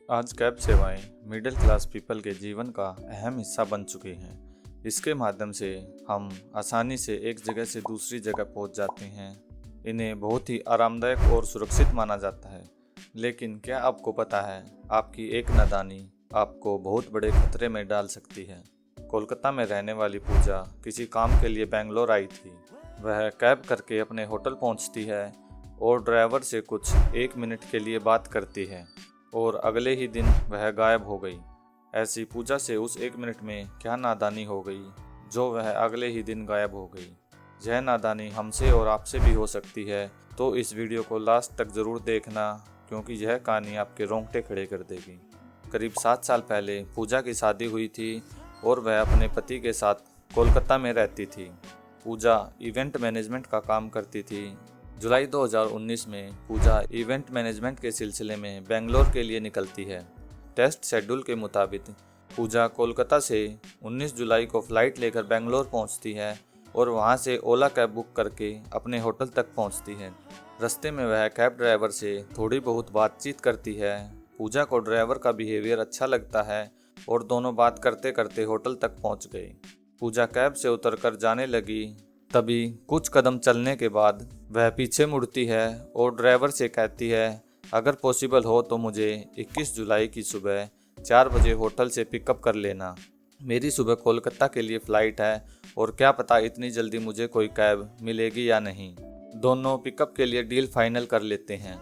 आज कैब सेवाएं middle class people के जीवन का अहम हिस्सा बन चुकी हैं। इसके माध्यम से हम आसानी से एक जगह से दूसरी जगह पहुंच जाते हैं। इन्हें बहुत ही आरामदायक और सुरक्षित माना जाता है। लेकिन क्या आपको पता है, आपकी एक नादानी आपको बहुत बड़े खतरे में डाल सकती है। कोलकाता में रहने वाली पूजा किसी काम के लिए बेंगलोर आई थी। वह कैब करके अपने होटल पहुंचती है और ड्राइवर से कुछ 1 मिनट के लिए बात करती है और अगले ही दिन वह गायब हो गई। ऐसी पूजा से उस 1 मिनट में क्या नादानी हो गई जो वह अगले ही दिन गायब हो गई। यह नादानी हमसे और आपसे भी हो सकती है, तो इस वीडियो को लास्ट तक ज़रूर देखना, क्योंकि यह कहानी आपके रोंगटे खड़े कर देगी। करीब 7 साल पहले पूजा की शादी हुई थी और वह अपने पति के साथ कोलकाता में रहती थी। पूजा इवेंट मैनेजमेंट का काम करती थी। जुलाई 2019 में पूजा इवेंट मैनेजमेंट के सिलसिले में बेंगलोर के लिए निकलती है। टेस्ट शेड्यूल के मुताबिक पूजा कोलकाता से 19 जुलाई को फ़्लाइट लेकर बेंगलोर पहुंचती है और वहां से ओला कैब बुक करके अपने होटल तक पहुंचती है। रास्ते में वह कैब ड्राइवर से थोड़ी बहुत बातचीत करती है। पूजा को ड्राइवर का बिहेवियर अच्छा लगता है और दोनों बात करते करते होटल तक पहुंच गए। पूजा कैब से उतरकर जाने लगी, तभी कुछ कदम चलने के बाद वह पीछे मुड़ती है और ड्राइवर से कहती है, अगर पॉसिबल हो तो मुझे 21 जुलाई की सुबह 4 बजे होटल से पिकअप कर लेना। मेरी सुबह कोलकाता के लिए फ़्लाइट है और क्या पता इतनी जल्दी मुझे कोई कैब मिलेगी या नहीं। दोनों पिकअप के लिए डील फाइनल कर लेते हैं।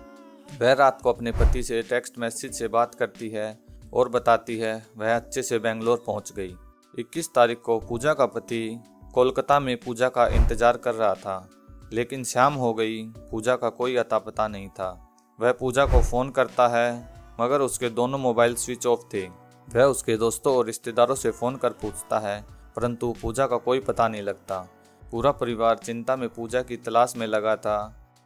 वह रात को अपने पति से टेक्स्ट मैसेज से बात करती है और बताती है वह अच्छे से बेंगलोर पहुंच गई। 21 तारीख को पूजा का पति कोलकाता में पूजा का इंतजार कर रहा था, लेकिन शाम हो गई, पूजा का कोई अता पता नहीं था। वह पूजा को फ़ोन करता है, मगर उसके दोनों मोबाइल स्विच ऑफ थे। वह उसके दोस्तों और रिश्तेदारों से फ़ोन कर पूछता है, परंतु पूजा का कोई पता नहीं लगता। पूरा परिवार चिंता में पूजा की तलाश में लगा था।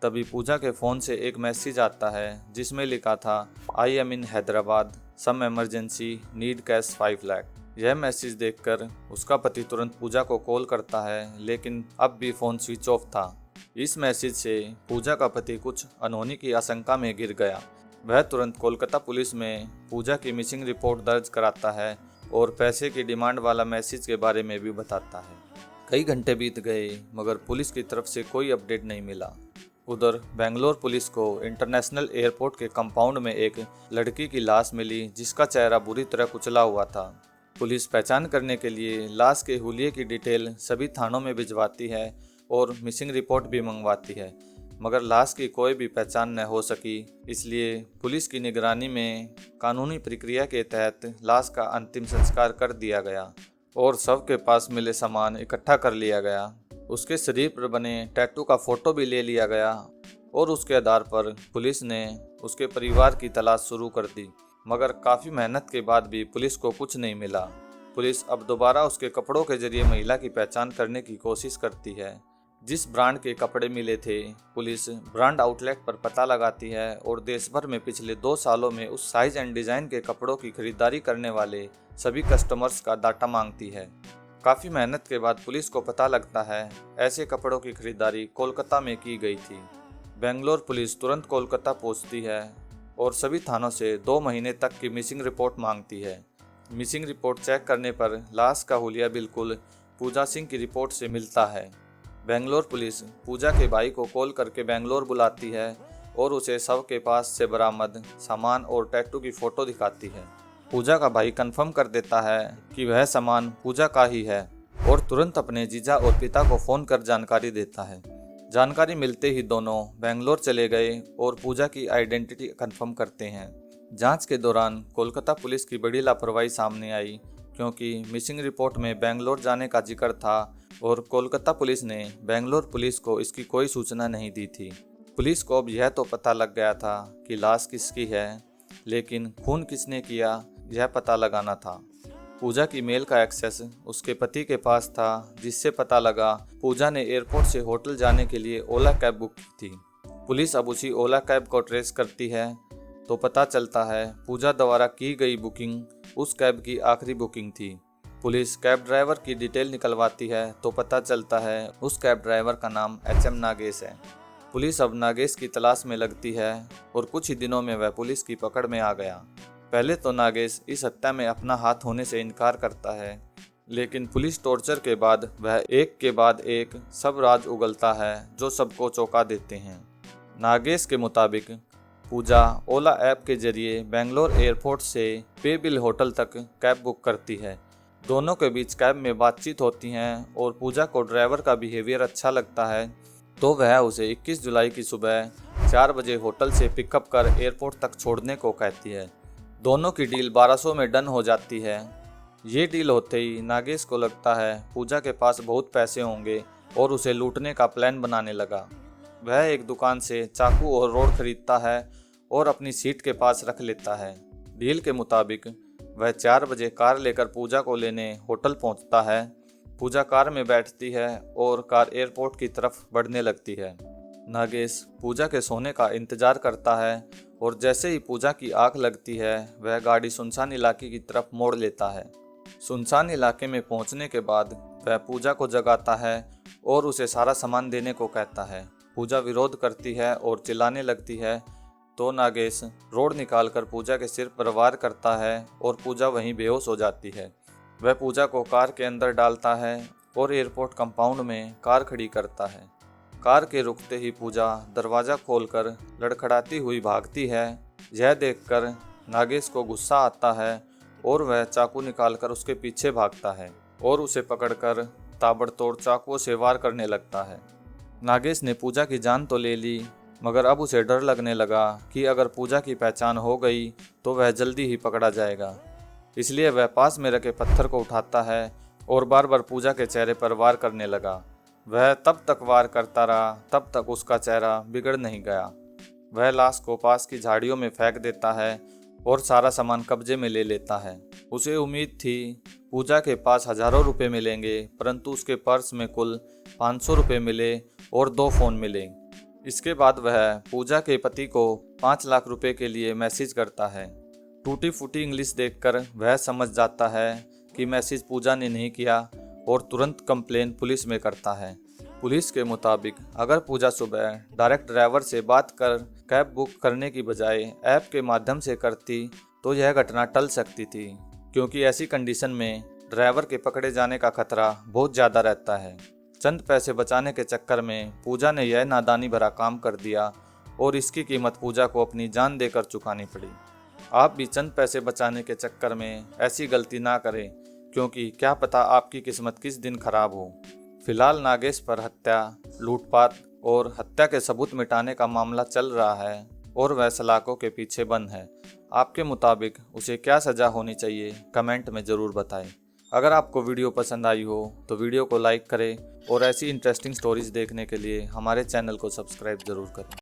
तभी पूजा के फ़ोन से एक मैसेज आता है जिसमें लिखा था, I am in Hyderabad, some emergency, need cash 5 lakh. यह मैसेज देखकर उसका पति तुरंत पूजा को कॉल करता है, लेकिन अब भी फ़ोन स्विच ऑफ था। इस मैसेज से पूजा का पति कुछ अनहोनी की आशंका में गिर गया। वह तुरंत कोलकाता पुलिस में पूजा की मिसिंग रिपोर्ट दर्ज कराता है और पैसे की डिमांड वाला मैसेज के बारे में भी बताता है। कई घंटे बीत गए, मगर पुलिस की तरफ से कोई अपडेट नहीं मिला। उधर बेंगलोर पुलिस को इंटरनेशनल एयरपोर्ट के कंपाउंड में एक लड़की की लाश मिली जिसका चेहरा बुरी तरह कुचला हुआ था। पुलिस पहचान करने के लिए लाश के हुलिये की डिटेल सभी थानों में भिजवाती है और मिसिंग रिपोर्ट भी मंगवाती है, मगर लाश की कोई भी पहचान न हो सकी। इसलिए पुलिस की निगरानी में कानूनी प्रक्रिया के तहत लाश का अंतिम संस्कार कर दिया गया और शव के पास मिले सामान इकट्ठा कर लिया गया। उसके शरीर पर बने टैटू का फोटो भी ले लिया गया और उसके आधार पर पुलिस ने उसके परिवार की तलाश शुरू कर दी, मगर काफ़ी मेहनत के बाद भी पुलिस को कुछ नहीं मिला। पुलिस अब दोबारा उसके कपड़ों के जरिए महिला की पहचान करने की कोशिश करती है। जिस ब्रांड के कपड़े मिले थे, पुलिस ब्रांड आउटलेट पर पता लगाती है और देश भर में पिछले 2 सालों में उस साइज एंड डिज़ाइन के कपड़ों की खरीदारी करने वाले सभी कस्टमर्स का डाटा मांगती है। काफ़ी मेहनत के बाद पुलिस को पता लगता है ऐसे कपड़ों की खरीदारी कोलकाता में की गई थी। बेंगलोर पुलिस तुरंत कोलकाता पहुंचती है और सभी थानों से 2 महीने तक की मिसिंग रिपोर्ट मांगती है। मिसिंग रिपोर्ट चेक करने पर लाश का हुलिया बिल्कुल पूजा सिंह की रिपोर्ट से मिलता है। बेंगलोर पुलिस पूजा के भाई को कॉल करके बेंगलोर बुलाती है और उसे शव के पास से बरामद सामान और टैटू की फ़ोटो दिखाती है। पूजा का भाई कंफर्म कर देता है कि वह सामान पूजा का ही है और तुरंत अपने जीजा और पिता को फ़ोन कर जानकारी देता है। जानकारी मिलते ही दोनों बेंगलोर चले गए और पूजा की आइडेंटिटी कंफर्म करते हैं। जांच के दौरान कोलकाता पुलिस की बड़ी लापरवाही सामने आई, क्योंकि मिसिंग रिपोर्ट में बेंगलोर जाने का जिक्र था और कोलकाता पुलिस ने बेंगलोर पुलिस को इसकी कोई सूचना नहीं दी थी। पुलिस को अब यह तो पता लग गया था कि लाश किसकी है, लेकिन खून किसने किया यह पता लगाना था। पूजा की मेल का एक्सेस उसके पति के पास था, जिससे पता लगा पूजा ने एयरपोर्ट से होटल जाने के लिए ओला कैब बुक की थी। पुलिस अब उसी ओला कैब को ट्रेस करती है तो पता चलता है पूजा द्वारा की गई बुकिंग उस कैब की आखिरी बुकिंग थी। पुलिस कैब ड्राइवर की डिटेल निकलवाती है तो पता चलता है उस कैब ड्राइवर का नाम HM नागेश है। पुलिस अब नागेश की तलाश में लगती है और कुछ ही दिनों में वह पुलिस की पकड़ में आ गया। पहले तो नागेश इस हत्या में अपना हाथ होने से इनकार करता है, लेकिन पुलिस टॉर्चर के बाद वह एक के बाद एक सब राज उगलता है जो सबको चौंका देते हैं। नागेश के मुताबिक पूजा ओला ऐप के जरिए बेंगलोर एयरपोर्ट से पे बिल होटल तक कैब बुक करती है। दोनों के बीच कैब में बातचीत होती है और पूजा को ड्राइवर का बिहेवियर अच्छा लगता है, तो वह उसे 21 जुलाई की सुबह 4 बजे होटल से पिकअप कर एयरपोर्ट तक छोड़ने को कहती है। दोनों की डील 1200 में डन हो जाती है। ये डील होते ही नागेश को लगता है पूजा के पास बहुत पैसे होंगे और उसे लूटने का प्लान बनाने लगा। वह एक दुकान से चाकू और रोड खरीदता है और अपनी सीट के पास रख लेता है। डील के मुताबिक वह 4 बजे कार लेकर पूजा को लेने होटल पहुंचता है। पूजा कार में बैठती है और कार एयरपोर्ट की तरफ बढ़ने लगती है। नागेश पूजा के सोने का इंतजार करता है और जैसे ही पूजा की आंख लगती है वह गाड़ी सुनसान इलाके की तरफ मोड़ लेता है। सुनसान इलाके में पहुंचने के बाद वह पूजा को जगाता है और उसे सारा सामान देने को कहता है। पूजा विरोध करती है और चिल्लाने लगती है, तो नागेश रोड निकालकर पूजा के सिर पर वार करता है और पूजा वहीं बेहोश हो जाती है। वह पूजा को कार के अंदर डालता है और एयरपोर्ट कंपाउंड में कार खड़ी करता है। कार के रुकते ही पूजा दरवाज़ा खोलकर लड़खड़ाती हुई भागती है। यह देखकर नागेश को गुस्सा आता है और वह चाकू निकालकर उसके पीछे भागता है और उसे पकड़कर ताबड़तोड़ चाकुओं से वार करने लगता है। नागेश ने पूजा की जान तो ले ली, मगर अब उसे डर लगने लगा कि अगर पूजा की पहचान हो गई तो वह जल्दी ही पकड़ा जाएगा। इसलिए वह पास में रखे पत्थर को उठाता है और बार बार पूजा के चेहरे पर वार करने लगा। वह तब तक वार करता रहा तब तक उसका चेहरा बिगड़ नहीं गया। वह लाश को पास की झाड़ियों में फेंक देता है और सारा सामान कब्जे में ले लेता है। उसे उम्मीद थी पूजा के पास हजारों रुपए मिलेंगे, परंतु उसके पर्स में कुल 500 रुपये मिले और 2 फ़ोन मिले। इसके बाद वह पूजा के पति को 5 लाख रुपए के लिए मैसेज करता है। टूटी फूटी इंग्लिश देखकर वह समझ जाता है कि मैसेज पूजा ने नहीं किया और तुरंत कंप्लेन पुलिस में करता है। पुलिस के मुताबिक अगर पूजा सुबह डायरेक्ट ड्राइवर से बात कर कैब बुक करने की बजाय ऐप के माध्यम से करती तो यह घटना टल सकती थी, क्योंकि ऐसी कंडीशन में ड्राइवर के पकड़े जाने का खतरा बहुत ज़्यादा रहता है। चंद पैसे बचाने के चक्कर में पूजा ने यह नादानी भरा काम कर दिया और इसकी कीमत पूजा को अपनी जान देकर चुकानी पड़ी। आप भी चंद पैसे बचाने के चक्कर में ऐसी गलती ना करें, क्योंकि क्या पता आपकी किस्मत किस दिन खराब हो। फिलहाल नागेश पर हत्या, लूटपाट और हत्या के सबूत मिटाने का मामला चल रहा है और वह सलाखों के पीछे बंद है। आपके मुताबिक उसे क्या सज़ा होनी चाहिए, कमेंट में ज़रूर बताएं। अगर आपको वीडियो पसंद आई हो तो वीडियो को लाइक करें और ऐसी इंटरेस्टिंग स्टोरीज देखने के लिए हमारे चैनल को सब्सक्राइब ज़रूर करें।